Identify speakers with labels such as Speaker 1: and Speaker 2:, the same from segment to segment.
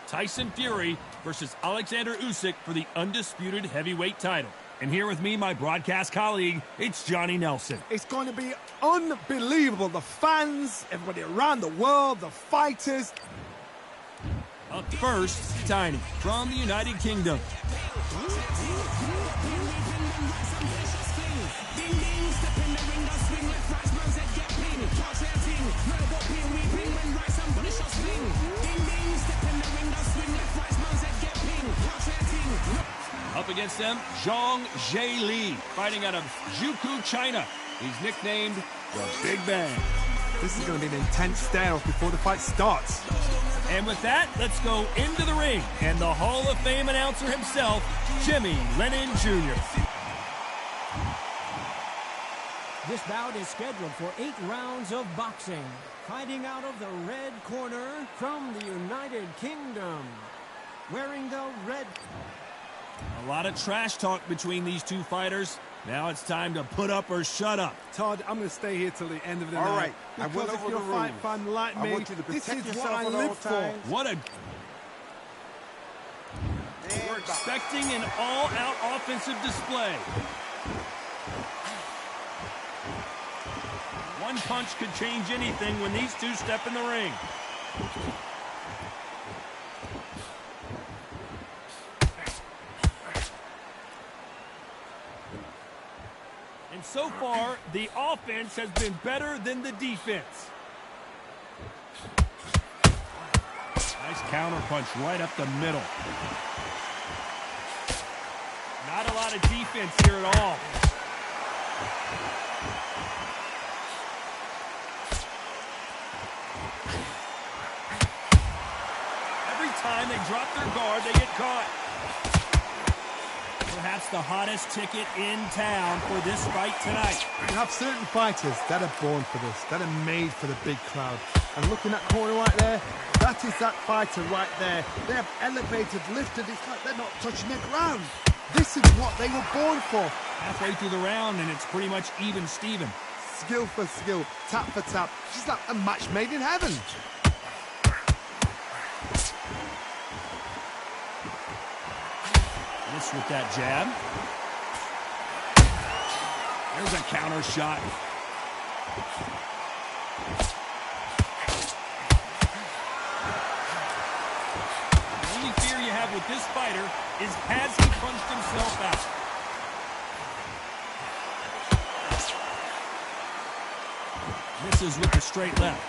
Speaker 1: Tyson Fury versus Alexander Usyk for the undisputed heavyweight title. And here with me, my broadcast colleague, it's Johnny Nelson.
Speaker 2: It's going to be unbelievable. The fans, everybody around the world, the fighters.
Speaker 1: Up first, Tiny from the United Kingdom. Up against them, Zhang Li, fighting out of Zhukou, China. He's nicknamed the Big Bang.
Speaker 2: This is going to be an intense stare-off before the fight starts.
Speaker 1: And with that, let's go into the ring. And the Hall of Fame announcer himself, Jimmy Lennon Jr.
Speaker 3: This bout is scheduled for 8 rounds of boxing. Fighting out of the red corner from the United Kingdom. Wearing the red...
Speaker 1: A lot of trash talk between these two fighters. Now it's time to put up or shut up.
Speaker 2: Todd, I'm going to stay here till the end of the night.
Speaker 4: All right.
Speaker 2: Because if you're a fight fan like me, this is what I live for.
Speaker 1: What a... We're expecting an all-out offensive display. One punch could change anything when these two step in the ring. And so far, the offense has been better than the defense. Nice counter punch right up the middle. Not a lot of defense here at all. Every time they drop their guard, they get caught. Perhaps the hottest ticket in town for this fight tonight.
Speaker 2: You have certain fighters that are born for this, that are made for the big crowd. And looking at that corner right there, that is that fighter right there. They have elevated, lifted, it's like they're not touching the ground. This is what they were born for.
Speaker 1: Halfway through the round, and it's pretty much even Steven.
Speaker 2: Skill for skill, tap for tap. Just like a match made in heaven.
Speaker 1: With that jab. There's a counter shot. The only fear you have with this fighter is, has he punched himself out? Misses with the straight left.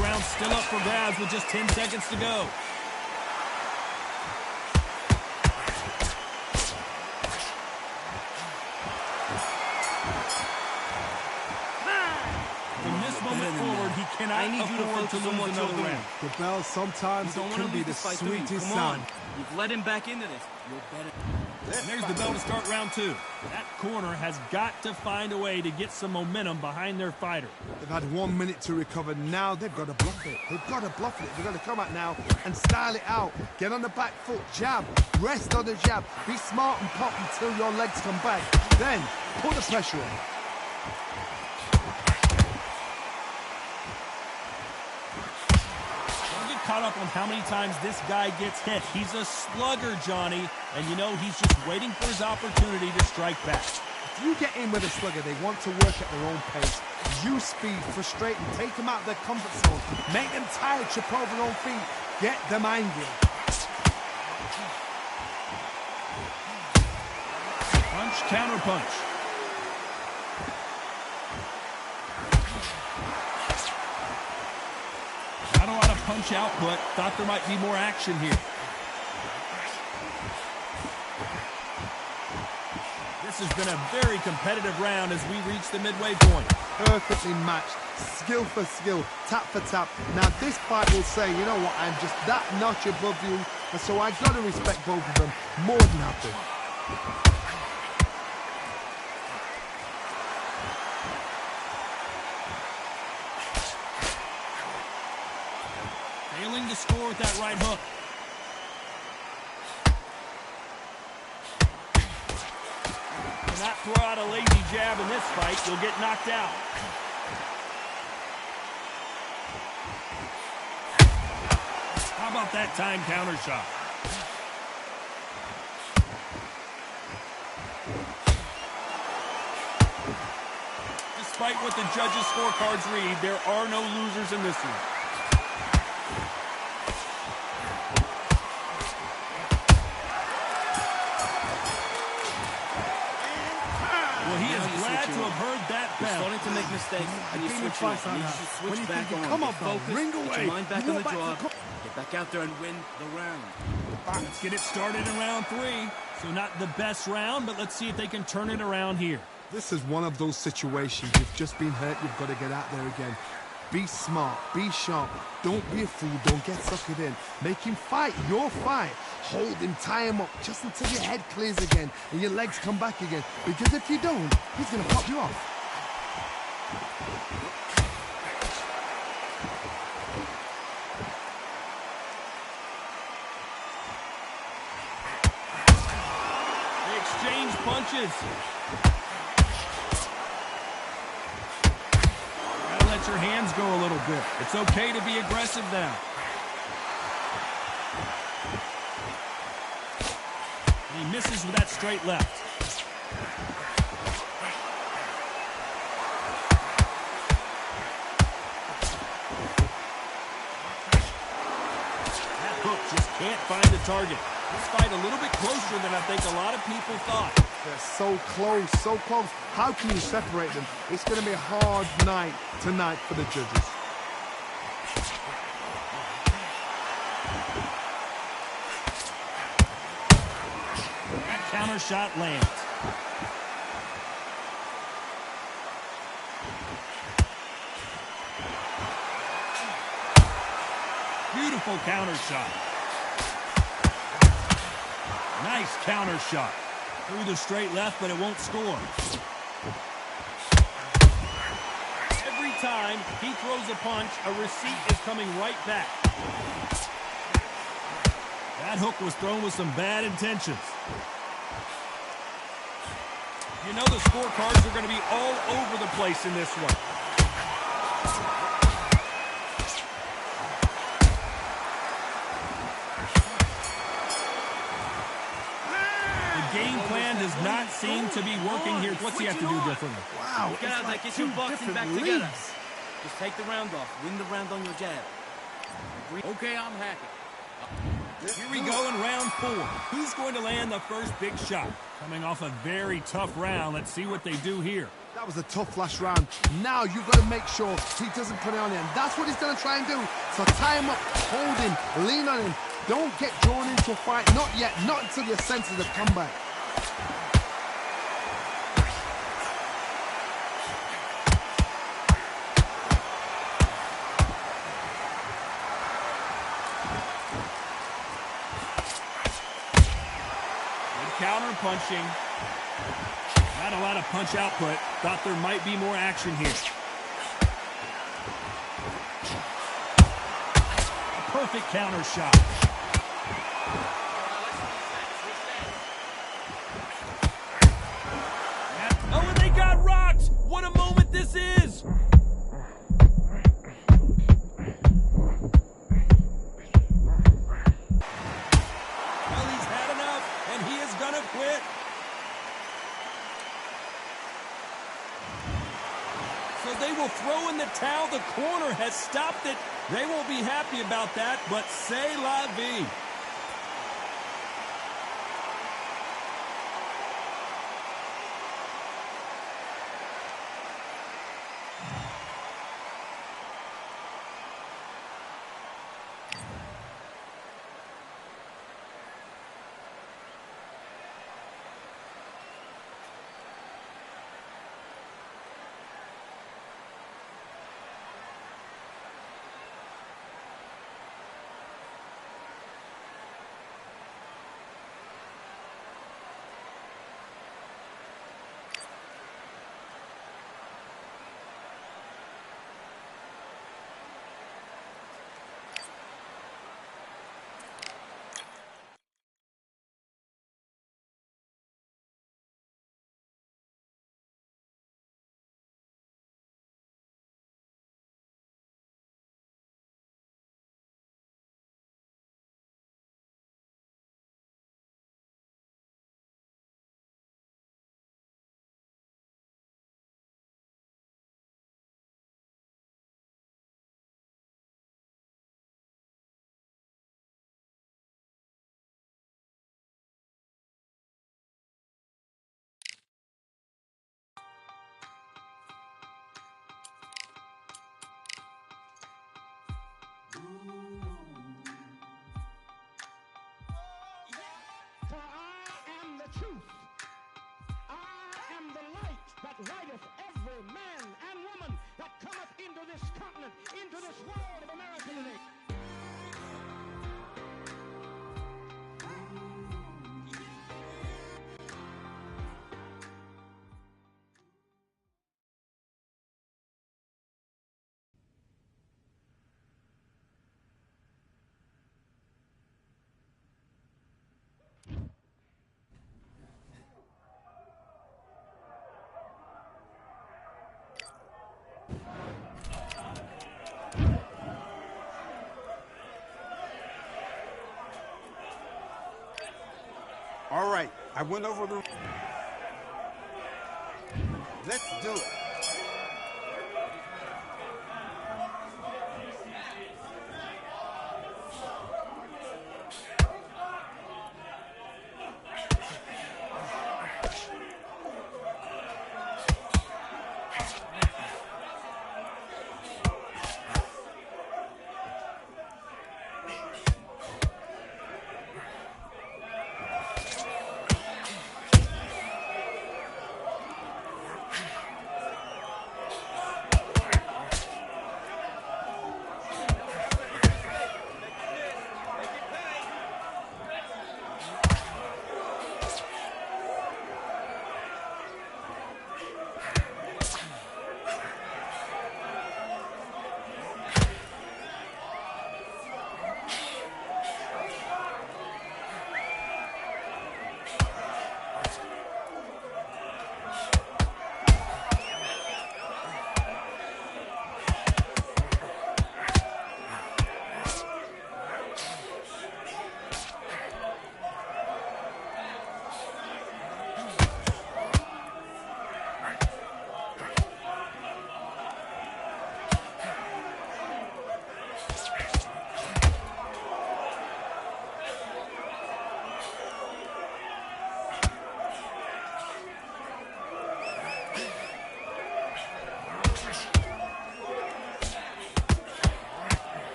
Speaker 1: Round still up for grabs with just 10 seconds to go. From this moment forward, he cannot afford to lose another round.
Speaker 2: The bell sometimes it can be the sweetest sound.
Speaker 5: You've led him back into this. You're better.
Speaker 1: And there's the bell to start round 2. That corner has got to find a way to get some momentum behind their fighter.
Speaker 2: They've had 1 minute to recover. Now they've got to bluff it. They've got to bluff it. They've got to come out now and style it out. Get on the back foot, jab, rest on the jab. Be smart and pop until your legs come back. Then put the pressure on.
Speaker 1: Caught up on how many times this guy gets hit. He's a slugger, Johnny, and you know he's just waiting for his opportunity to strike back.
Speaker 2: If you get in with a slugger, they want to work at their own pace. Use speed, frustrate them, take them out of their comfort zone, make them tired, trip over their own feet, get them angry.
Speaker 1: Punch, counter punch. Not a lot of punch output. Thought there might be more action here. This has been a very competitive round as we reach the midway point.
Speaker 2: Perfectly matched, skill for skill, tap for tap. Now this fight will say, you know what, I'm just that notch above you, and so I've got to respect both of them more than happy.
Speaker 1: Failing to score with that right hook. Not throw out a lazy jab in this fight. You'll get knocked out. How about that time counter shot? Despite what the judges' scorecards read, there are no losers in this one. Well, he is glad to have heard that bell.
Speaker 5: You're starting to make mistakes, and you switch off. You need to switch back on.
Speaker 2: Come on,
Speaker 5: focus,
Speaker 2: ring
Speaker 5: put
Speaker 2: away.
Speaker 5: your mind back on the job. Get back out there and win the round.
Speaker 1: Let's get it started in round 3. So not the best round, but let's see if they can turn it around here.
Speaker 2: This is one of those situations. You've just been hurt. You've got to get out there again. Be smart. Be sharp. Don't be a fool. Don't get suckered in. Make him fight your fight. Hold him. Tie him up just until your head clears again and your legs come back again. Because if you don't, he's going to pop you off.
Speaker 1: Exchange punches. Gotta let your hands go a little bit. It's okay to be aggressive now. And he misses with that straight left. That hook just can't find the target. This fight a little bit closer than I think a lot of people thought.
Speaker 2: They're so close, so close. How can you separate them? It's going to be a hard night tonight for the judges.
Speaker 1: That counter shot lands. Beautiful counter shot. Nice counter shot. Through the straight left, but it won't score. Every time he throws a punch, a receipt is coming right back. That hook was thrown with some bad intentions. You know the scorecards are going to be all over the place in this one. Game plan does not seem to be working here. What's he have to do differently?
Speaker 2: Wow,
Speaker 5: Get out there,
Speaker 2: like
Speaker 5: get
Speaker 2: two
Speaker 5: your boxing back
Speaker 2: different
Speaker 5: together.
Speaker 2: leagues.
Speaker 5: Just take the round off. Win the round on your jab. Okay, I'm happy.
Speaker 1: Here we go in round 4. Who's going to land the first big shot? Coming off a very tough round. Let's see what they do here.
Speaker 2: That was a tough last round. Now you've got to make sure he doesn't put it on him. That's what he's going to try and do. So tie him up, hold him, lean on him. Don't get drawn into a fight. Not yet. Not until your senses have come back.
Speaker 1: Good counter punching. Not a lot of punch output. Thought there might be more action here. A perfect counter shot. Oh, and they got rocked! What a moment this is! Well, he's had enough, and he is gonna quit. So they will throw in the towel. The corner has stopped it. They won't be happy about that, but c'est la vie.
Speaker 4: righteth every man and woman that cometh into this continent, into this world of America today.
Speaker 6: All right, I went over the... Let's do it.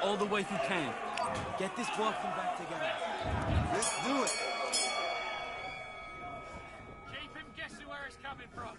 Speaker 5: All the way through camp. Get this Boston back together.
Speaker 6: Let's do it.
Speaker 7: Keep him guessing where it's coming from.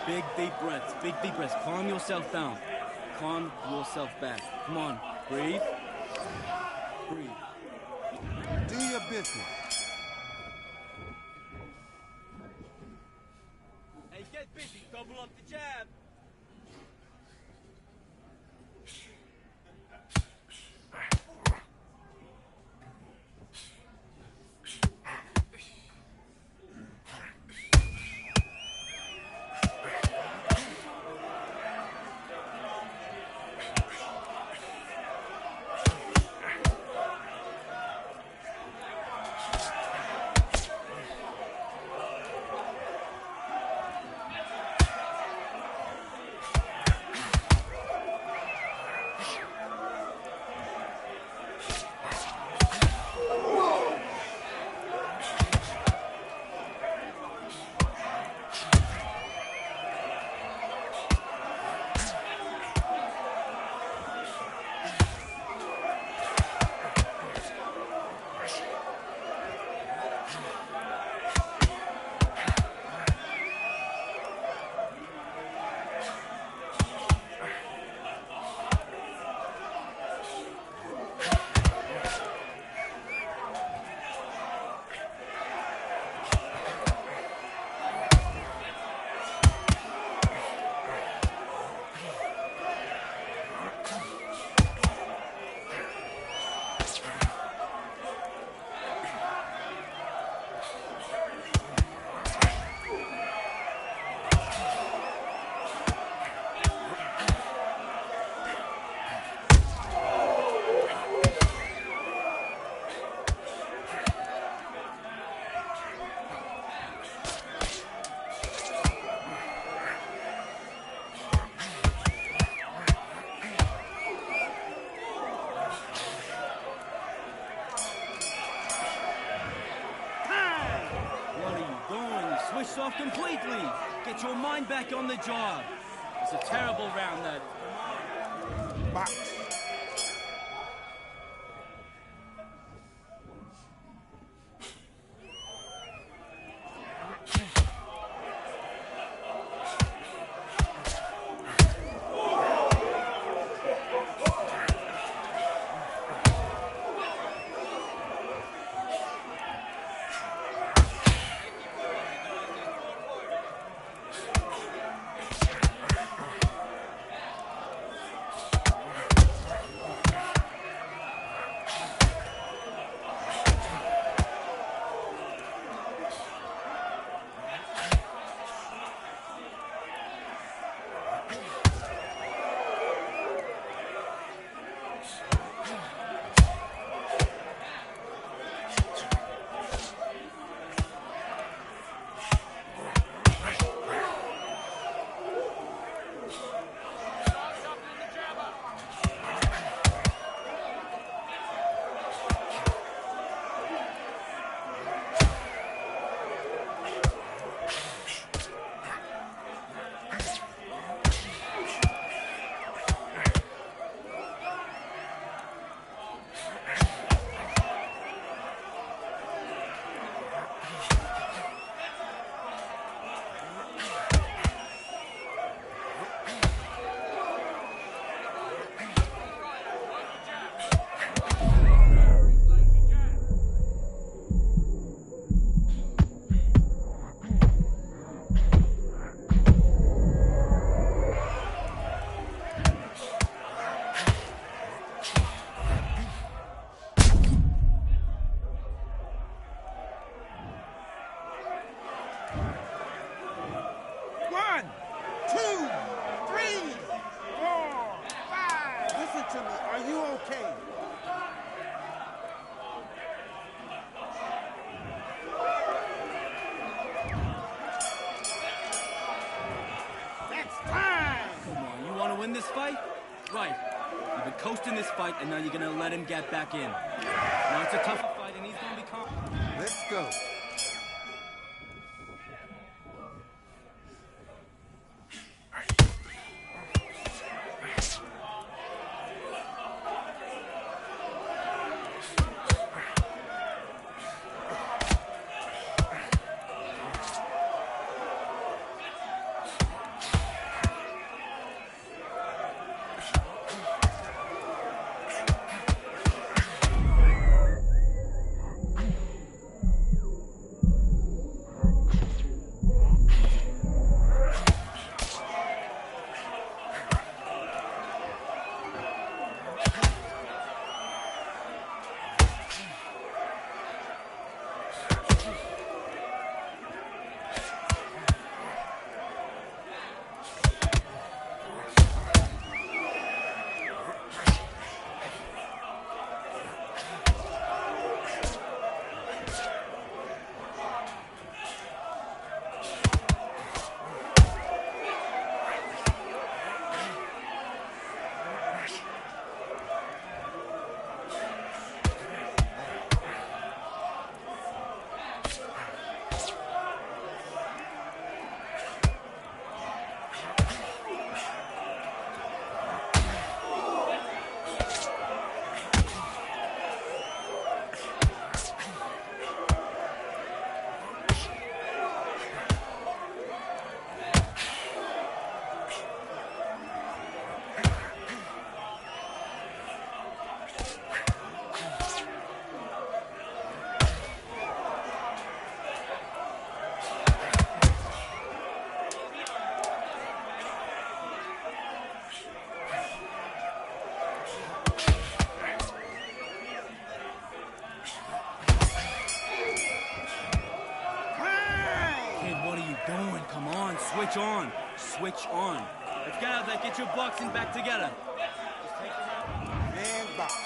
Speaker 5: Big deep breaths. Big deep breaths. Calm yourself down. Calm yourself back. Come on. Breathe. Breathe.
Speaker 6: Do your business.
Speaker 5: Hey, get busy. Double up the jab. Switched off completely. Get your mind back on the job. It's a terrible round, that.
Speaker 6: Box.
Speaker 5: This fight? Right. You've been coasting this fight, and now you're gonna let him get back in. Now it's a tougher fight, and he's gonna be calm.
Speaker 6: Let's go.
Speaker 5: switch on. Switch on. Let's get out of that. Get your boxing back together. Just take the round.
Speaker 6: And box.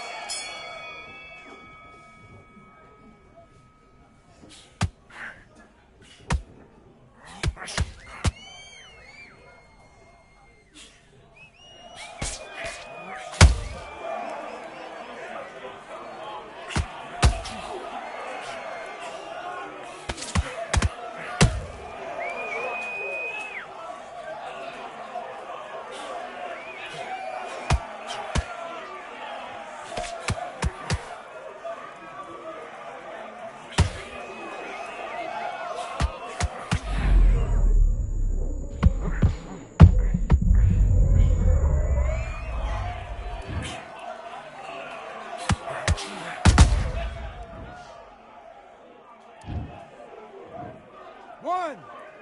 Speaker 6: One,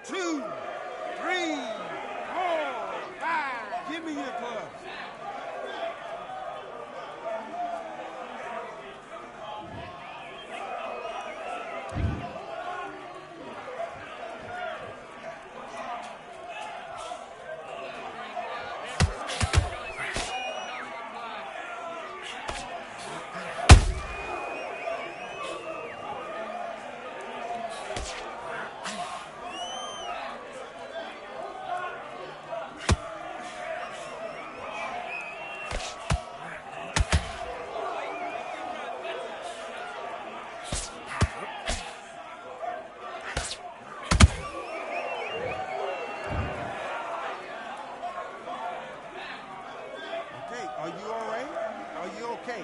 Speaker 6: two, three, 4, 5. Give me your gloves. Okay, are you all right? Are you okay?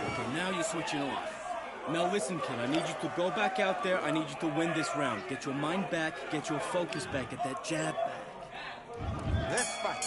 Speaker 5: Okay, now you're switching off. Now listen, kid, I need you to go back out there. I need you to win this round. Get your mind back, get your focus back, get that jab back.
Speaker 6: Let's fight.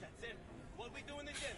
Speaker 5: That's it. What we do in the gym.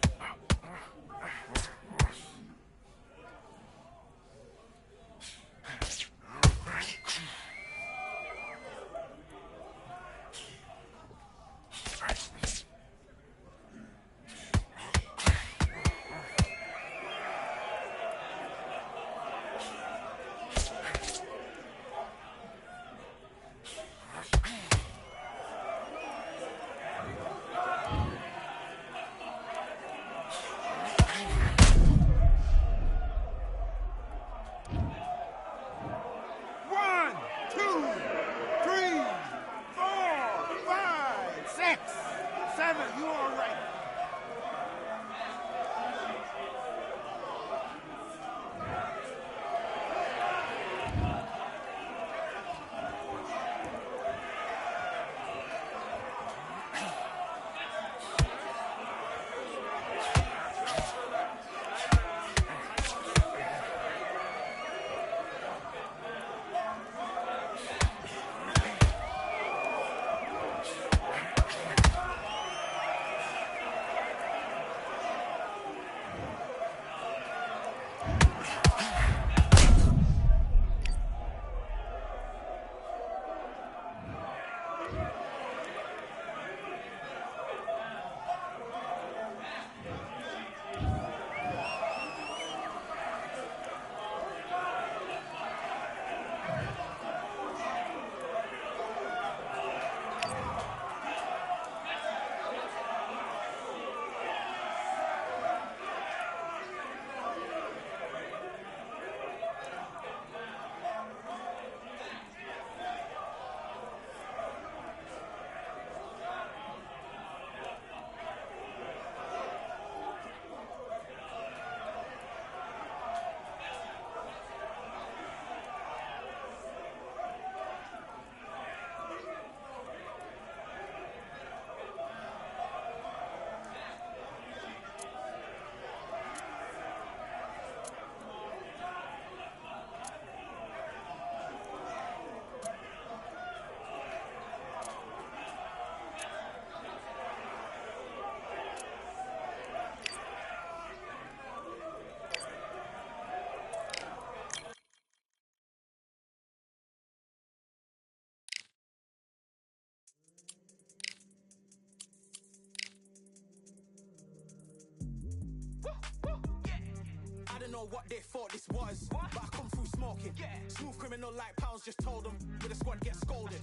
Speaker 8: know what they thought this was. But I come through smoking. Smooth criminal like pounds, just told them. With a squad get scolded.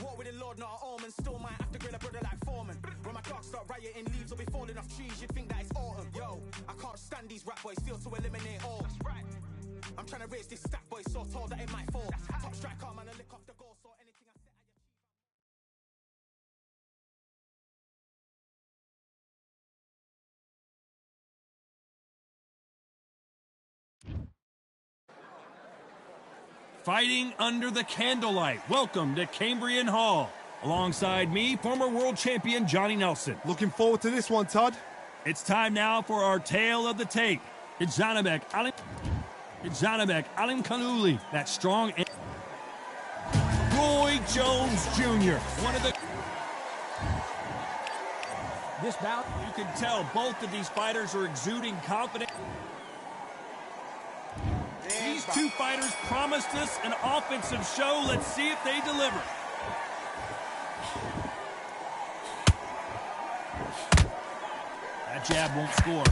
Speaker 8: Walk with the Lord, not an omen. Still might have to grill a brother like Foreman. When my dogs start rioting, leaves will be falling off trees. You'd think that it's autumn. Yo, I can't stand these rap boys, feel to eliminate all. I'm trying to raise this stack boy so tall that it might fall. Top striker, man, I lick off the goal, so anything I set,
Speaker 1: Fighting under the candlelight. Welcome to Cambrian Hall. Alongside me, former world champion Johnny Nelson.
Speaker 2: Looking forward to this one, Todd.
Speaker 1: It's time now for our tale of the tape. It's Zanabek Alim Kanuli, that strong. Roy Jones Jr., one of the.
Speaker 3: This bout,
Speaker 1: You can tell both of these fighters are exuding confidence. These two fighters promised us an offensive show. Let's see if they deliver. That jab won't score.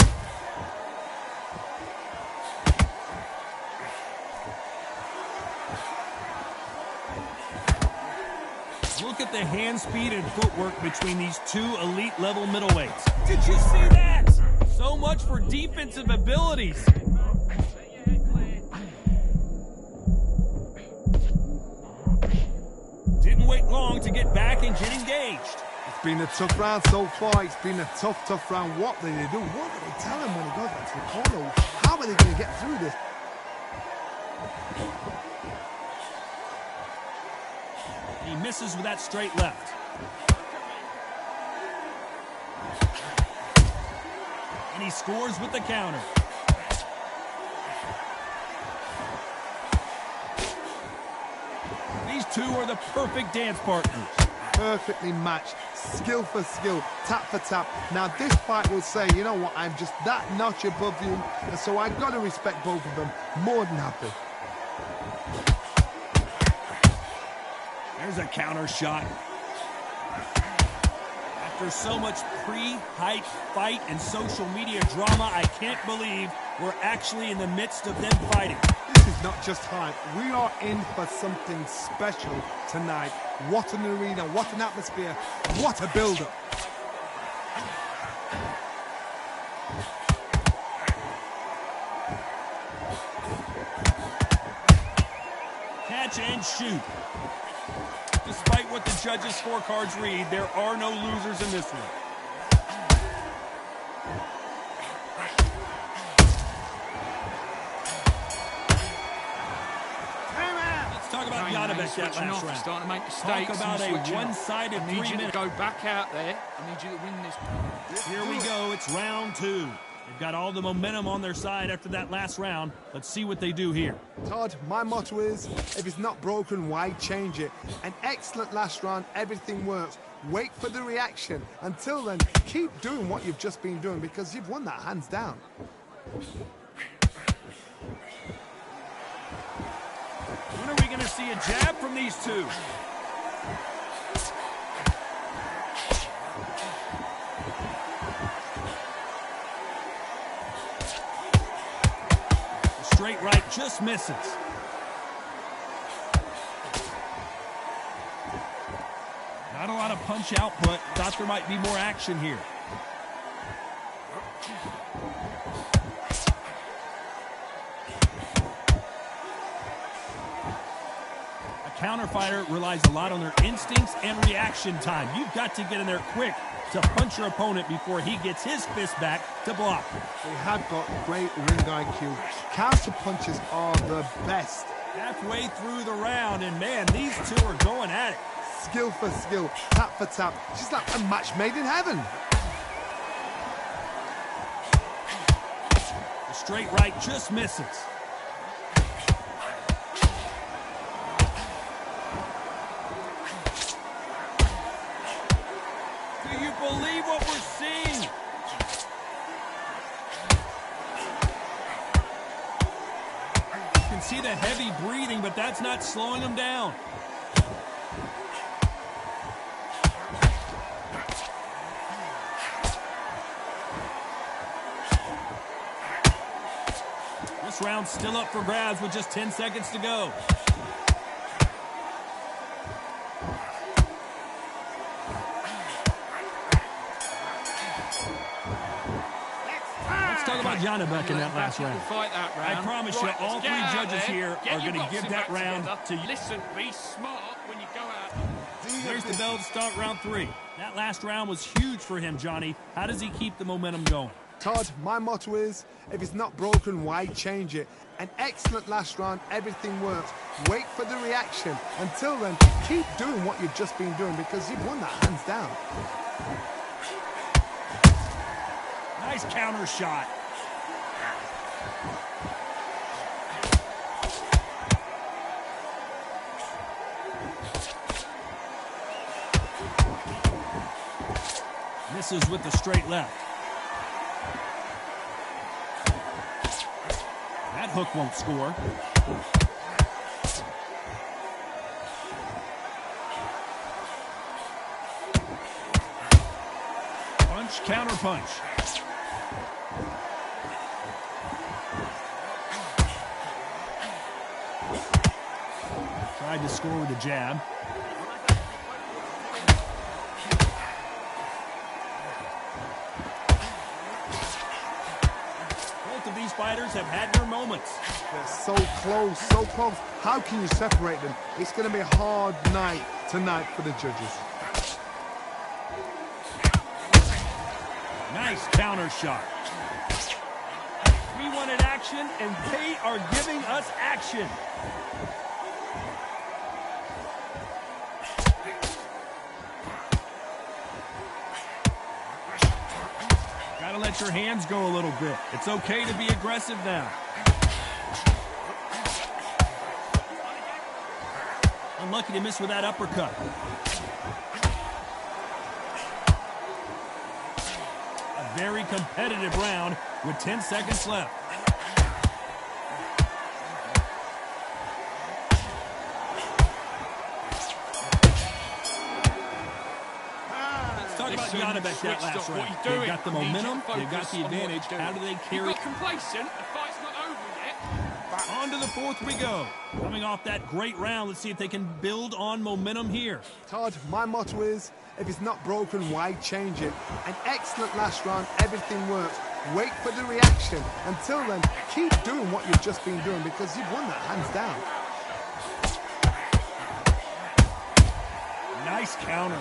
Speaker 1: Look at the hand speed and footwork between these two elite level middleweights. Did you see that? So much for defensive abilities. Didn't wait long to get back and get engaged.
Speaker 2: It's been a tough round so far. It's been a tough round. What do they do? What do they tell him when he goes back to the corner? How are they going to get through this?
Speaker 1: He misses with that straight left. And he scores with the counter. These two are the perfect dance partners.
Speaker 2: Perfectly matched, skill for skill, tap for tap. Now this fight will say, you know what, I'm just that notch above you, and so I've got to respect both of them. More than happy.
Speaker 1: There's a counter shot. After so much pre-hype fight and social media drama, I can't believe we're actually in the midst of them fighting.
Speaker 2: This is not just hype. We are in for something special tonight. What an arena, what an atmosphere, what a build-up.
Speaker 1: Catch and shoot. Despite what the judges' scorecards read, there are no losers in this one. Let's talk about Janibek that last round.
Speaker 7: Starting to make mistakes.
Speaker 1: Talk about a one-sided 3 minutes.
Speaker 7: I need you to go back out there. I need you to win this.
Speaker 1: Here we go. It's round 2. They've got all the momentum on their side after that last round. Let's see what they do here.
Speaker 2: Todd, my motto is, if it's not broken, why change it? An excellent last round, everything works. Wait for the reaction. Until then, keep doing what you've just been doing because you've won that hands down.
Speaker 1: When are we going to see a jab from these two? Straight right just misses. Not a lot of punch output. Thought there might be more action here. A counter fighter relies a lot on their instincts and reaction time. You've got to get in there quick to punch your opponent before he gets his fist back to block.
Speaker 2: They have got great ring IQ. Counter punches are the best.
Speaker 1: Halfway through the round, and man, these two are going at it.
Speaker 2: Skill for skill, tap for tap. She's like a match made in heaven.
Speaker 1: The straight right just misses. Do you believe what we're seeing? You can see the heavy breathing, but that's not slowing him down. This round's still up for grabs with just 10 seconds to go. Let's talk about Janibek in that last round.
Speaker 7: Fight that round.
Speaker 1: I promise you,
Speaker 7: Right,
Speaker 1: all
Speaker 7: let's
Speaker 1: three
Speaker 7: get out
Speaker 1: judges
Speaker 7: there,
Speaker 1: here
Speaker 7: get
Speaker 1: are
Speaker 7: your
Speaker 1: going to give
Speaker 7: boxing
Speaker 1: that
Speaker 7: back
Speaker 1: round
Speaker 7: together.
Speaker 1: to you.
Speaker 7: Listen, be smart when you go out.
Speaker 1: There's the bell to start round 3. That last round was huge for him, Johnny. How does he keep the momentum going?
Speaker 2: Todd, my motto is, if it's not broken, why change it? An excellent last round, everything works. Wait for the reaction. Until then, keep doing what you've just been doing because you've won that hands down.
Speaker 1: Nice counter shot. Misses with the straight left. That hook won't score. Punch, counter punch. Tried to score with a jab. Both of these fighters have had their moments.
Speaker 2: They're so close, so close. How can you separate them? It's going to be a hard night tonight for the judges.
Speaker 1: Nice counter shot. We wanted action, and they are giving us action. Gotta let your hands go a little bit. It's okay to be aggressive now. Unlucky to miss with that uppercut. A very competitive round with 10 seconds left. Talk about Janibek that last round. They've got the momentum, they've got the advantage. How do they carry?
Speaker 7: You got complacent. The fight's not over yet.
Speaker 1: On to the fourth we go. Coming off that great round, let's see if they can build on momentum here.
Speaker 2: Todd, my motto is, if it's not broken, why change it? An excellent last round, everything works. Wait for the reaction. Until then, keep doing what you've just been doing because you've won that hands down.
Speaker 1: Nice counter.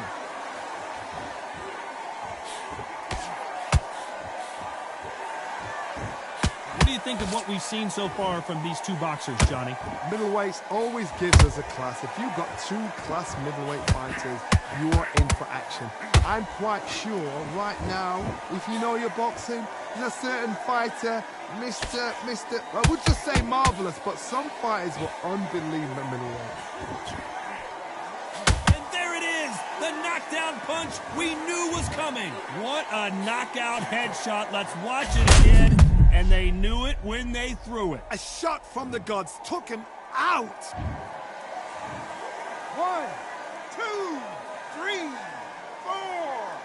Speaker 1: What do you think of what we've seen so far from these two boxers, Johnny?
Speaker 2: Middleweights always gives us a class. If you've got two class middleweight fighters, you are in for action. I'm quite sure right now, if you know your boxing, there's a certain fighter, Mr. I would just say marvelous, but some fighters were unbelievable middleweight.
Speaker 1: And there it is, the knockdown punch we knew was coming. What a knockout headshot. Let's watch it again. And they knew it when they threw it.
Speaker 2: A shot from the gods took him out.
Speaker 6: 1, 2, 3, 4,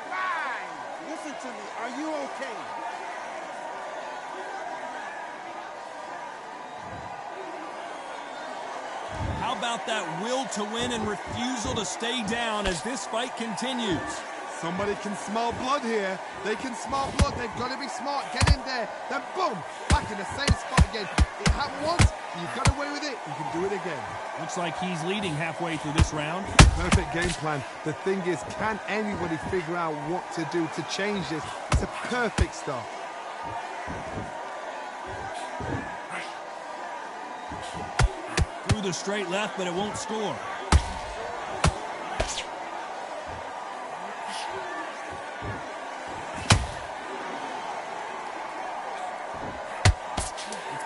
Speaker 6: 5. Listen to me. Are you okay?
Speaker 1: How about that will to win and refusal to stay down as this fight continues?
Speaker 2: Somebody can smell blood here. They can smell blood. They've got to be smart. Get in there. Then boom, back in the same spot again. It happened once. You got away with it. You can do it again.
Speaker 1: Looks like he's leading halfway through this round.
Speaker 2: Perfect game plan. The thing is, can anybody figure out what to do to change this? It's a perfect start.
Speaker 1: Through the straight left, but it won't score.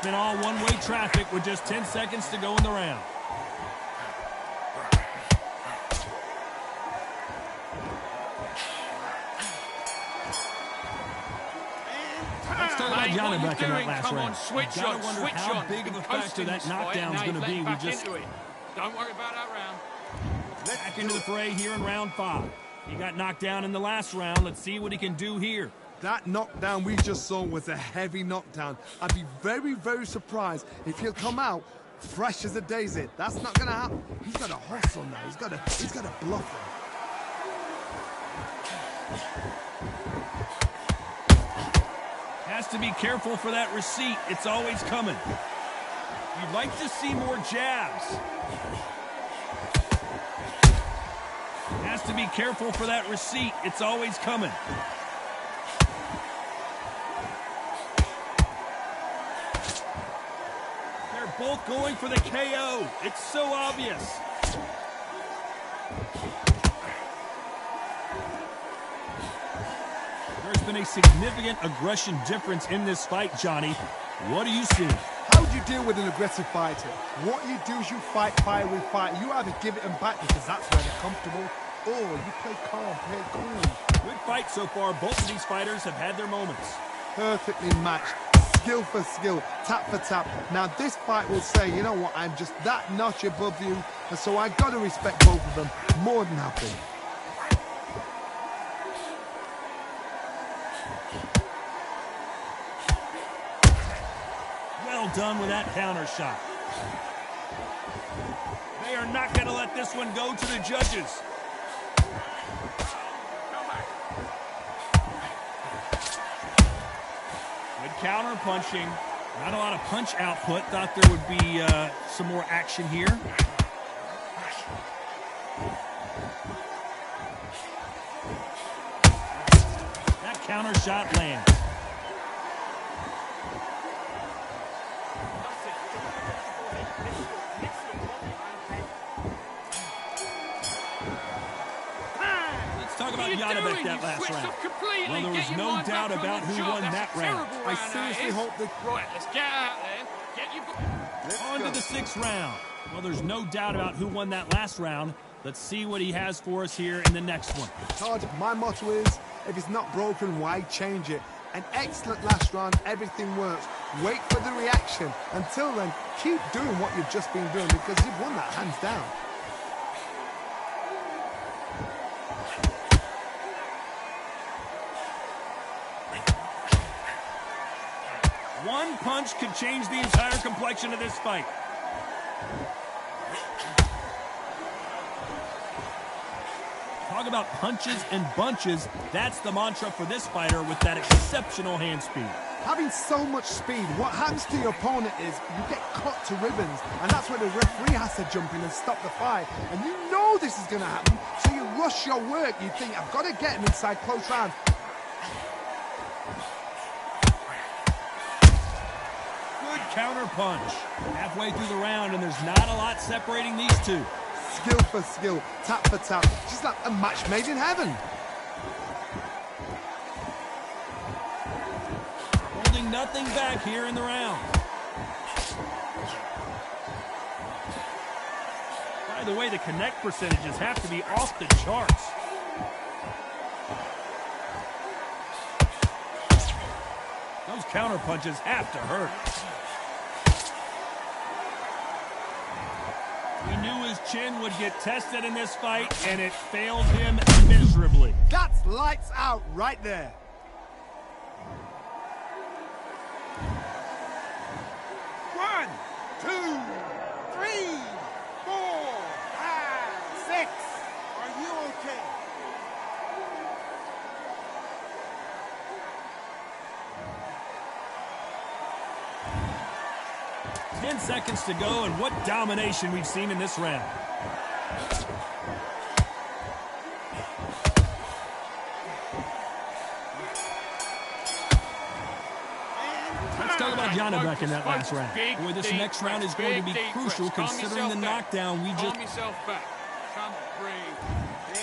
Speaker 1: Been all one-way traffic with just 10 seconds to go in the round. Let's talk about Janibek in that last round.
Speaker 7: Switch
Speaker 1: Gotta
Speaker 7: on,
Speaker 1: wonder
Speaker 7: switch
Speaker 1: how
Speaker 7: on.
Speaker 1: big of a factor that knockdown's going to be. We just
Speaker 7: Don't worry about that round.
Speaker 1: back into the fray here in round 5. He got knocked down in the last round. Let's see what he can do here.
Speaker 2: That knockdown we just saw was a heavy knockdown. I'd be very, very surprised if he'll come out fresh as a daisy. That's not going to happen. He's got to hustle now. He's got to bluff him.
Speaker 1: Has to be careful for that receipt. It's always coming. You'd like to see more jabs. Has to be careful for that receipt. It's always coming. They're both going for the KO. It's so obvious. There's been a significant aggression difference in this fight, Johnny. What do you see?
Speaker 2: How do you deal with an aggressive fighter? What you do is you fight fire with fire. You either give it them back because that's where they're comfortable, or you play calm, play cool.
Speaker 1: Good fight so far. Both of these fighters have had their moments.
Speaker 2: Perfectly matched. Skill for skill, tap for tap. Now this fight will say, you know what, I'm just that notch above you, and so I got to respect both of them more than happy.
Speaker 1: Well done with that counter shot. They are not going to let this one go to the judges. Good counter punching. Not a lot of punch output. Thought there would be some more action here. That counter shot lands. Talk about Janibek that last round. Well, there was no doubt about who won that round.
Speaker 2: I seriously hope that...
Speaker 7: Right, let's get out there. Get your...
Speaker 1: On to the 6th round. Well, there's no doubt about who won that last round. Let's see what he has for us here in the next one.
Speaker 2: Todd, my motto is, if it's not broken, why change it? An excellent last round, everything works. Wait for the reaction. Until then, keep doing what you've just been doing because you've won that hands down.
Speaker 1: One punch could change the entire complexion of this fight. Talk about punches and bunches. That's the mantra for this fighter with that exceptional hand speed.
Speaker 2: Having so much speed, what happens to your opponent is you get cut to ribbons, and that's where the referee has to jump in and stop the fight. And you know this is going to happen, so you rush your work. You think, I've got to get him inside close round.
Speaker 1: Counter punch. Halfway through the round, and there's not a lot separating these two.
Speaker 2: Skill for skill, tap for tap. Just like a match made in heaven.
Speaker 1: Holding nothing back here in the round. By the way, the connect percentages have to be off the charts. Those counter punches have to hurt. We knew his chin would get tested in this fight, and it failed him miserably.
Speaker 2: That's lights out right there.
Speaker 6: One, two, three, 4, 5, 6. Are you okay?
Speaker 1: 10 seconds to go, and what domination we've seen in this round. Let's talk about Janibek in that last round. Boy, this next round is going to be crucial considering the knockdown we just...
Speaker 7: Calm yourself back. Come, breathe.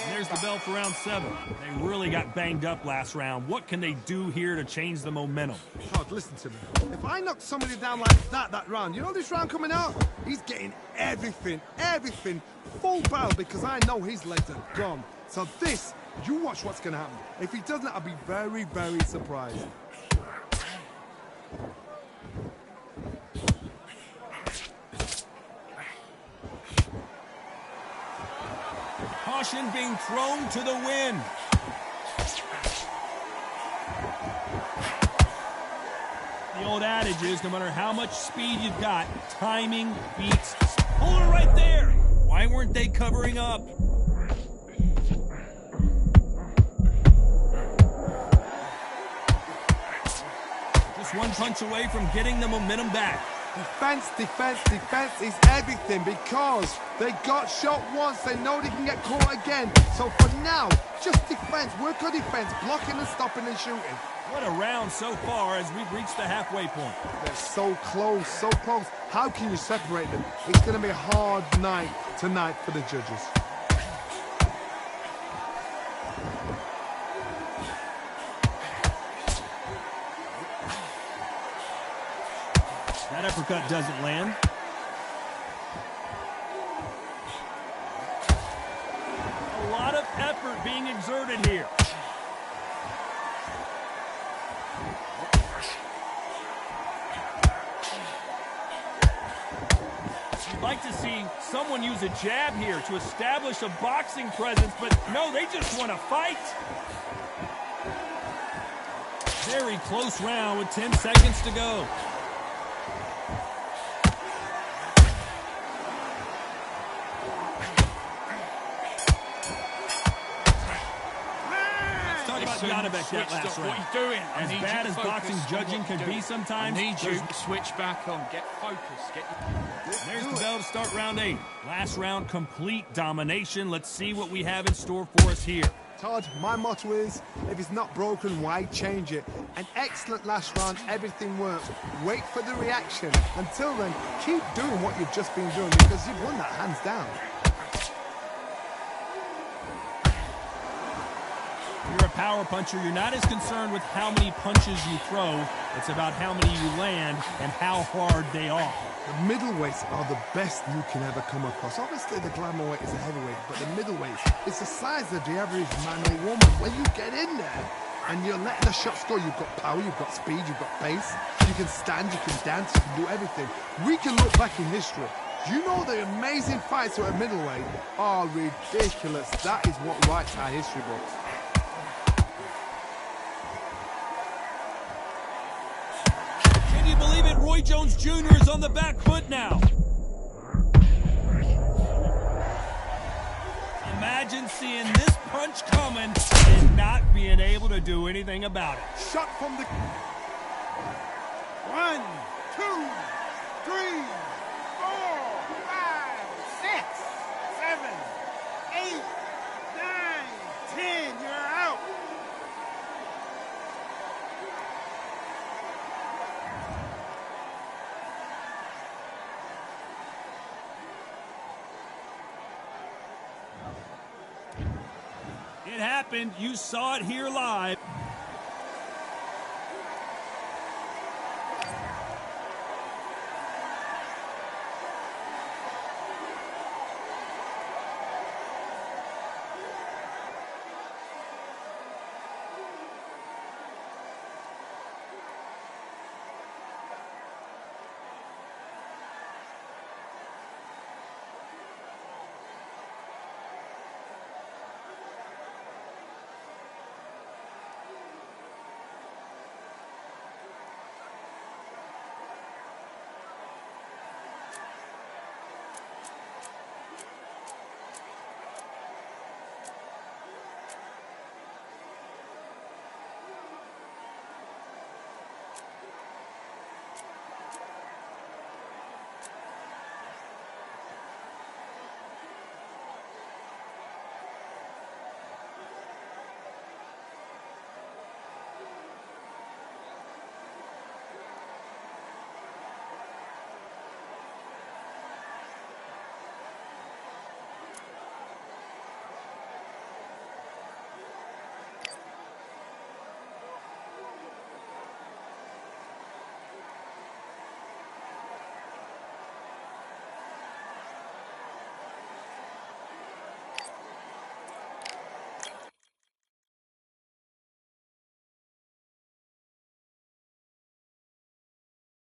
Speaker 1: There's the bell for round 7. They really got banged up last round. What can they do here to change the momentum?
Speaker 2: Todd, listen to me. If I knock somebody down like that round, you know this round coming out? He's getting everything, full barrel because I know his legs are gone. So this, you watch what's going to happen. If he doesn't, I'll be very, very surprised. Caution being thrown to the wind.
Speaker 1: The old adage is, no matter how much speed you've got, timing beats. Hold her right there! Why weren't they covering up? Just one punch away from getting the momentum back.
Speaker 2: Defense, defense, defense is everything because they got shot once. They know they can get caught again. So for now, just defense. Work on defense, blocking and stopping and shooting.
Speaker 1: What a round so far as we've reached the halfway point.
Speaker 2: They're so close, so close. How can you separate them? It's going to be a hard night tonight for the judges.
Speaker 1: That uppercut doesn't land. A lot of effort being exerted here. You'd like to see someone use a jab here to establish a boxing presence, but no, they just want to fight. Very close round with 10 seconds to go. Yadabek that last round.
Speaker 7: What are you doing?
Speaker 1: As bad as boxing judging can be sometimes,
Speaker 7: I need you to switch back on. Get focused.
Speaker 1: There's the bell to start round 8. Last round, complete domination. Let's see what we have in store for us here.
Speaker 2: Todd, my motto is, if it's not broken, why change it? An excellent last round, everything works. Wait for the reaction. Until then, keep doing what you've just been doing because you've won that hands down.
Speaker 1: You're a power puncher. You're not as concerned with how many punches you throw. It's about how many you land and how hard they are.
Speaker 2: The middleweights are the best you can ever come across. Obviously, the glamour weight is a heavyweight, but the middleweights, it's the size of the average man or woman. When you get in there and you're letting the shots go, you've got power, you've got speed, you've got pace. You can stand, you can dance, you can do everything. We can look back in history. Do you know the amazing fights at a middleweight are ridiculous? That is what writes our history books.
Speaker 1: Can you believe it? Roy Jones Jr. is on the back foot now. Imagine seeing this punch coming and not being able to do anything about it.
Speaker 2: Shot from the...
Speaker 6: 1, 2, 3, 4, 5, 6, 7, 8, 9, 10. You're out.
Speaker 1: It happened. You saw it here live.